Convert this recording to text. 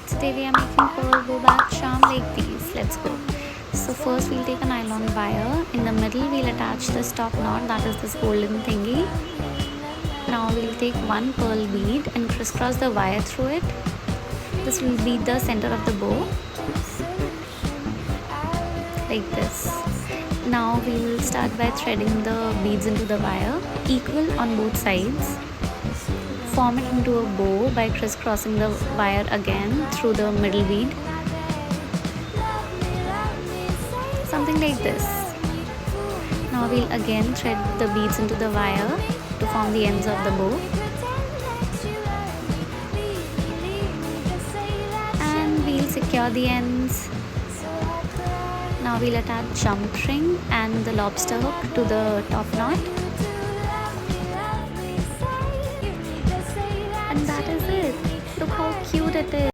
Today we are making pearl bow back charm like these. Let's go. So first we'll take a nylon wire. In the middle we'll attach this top knot, that is this golden thingy. Now we'll take one pearl bead and crisscross the wire through it. This will be the center of the bow. Like this. Now we will start by threading the beads into the wire, equal on both sides. Form it into a bow by crisscrossing the wire again through the middle bead. Something like this. Now we'll again thread the beads into the wire to form the ends of the bow. And we'll secure the ends. Now we'll attach jump ring and the lobster hook to the top knot. And that is it. Look how cute it is.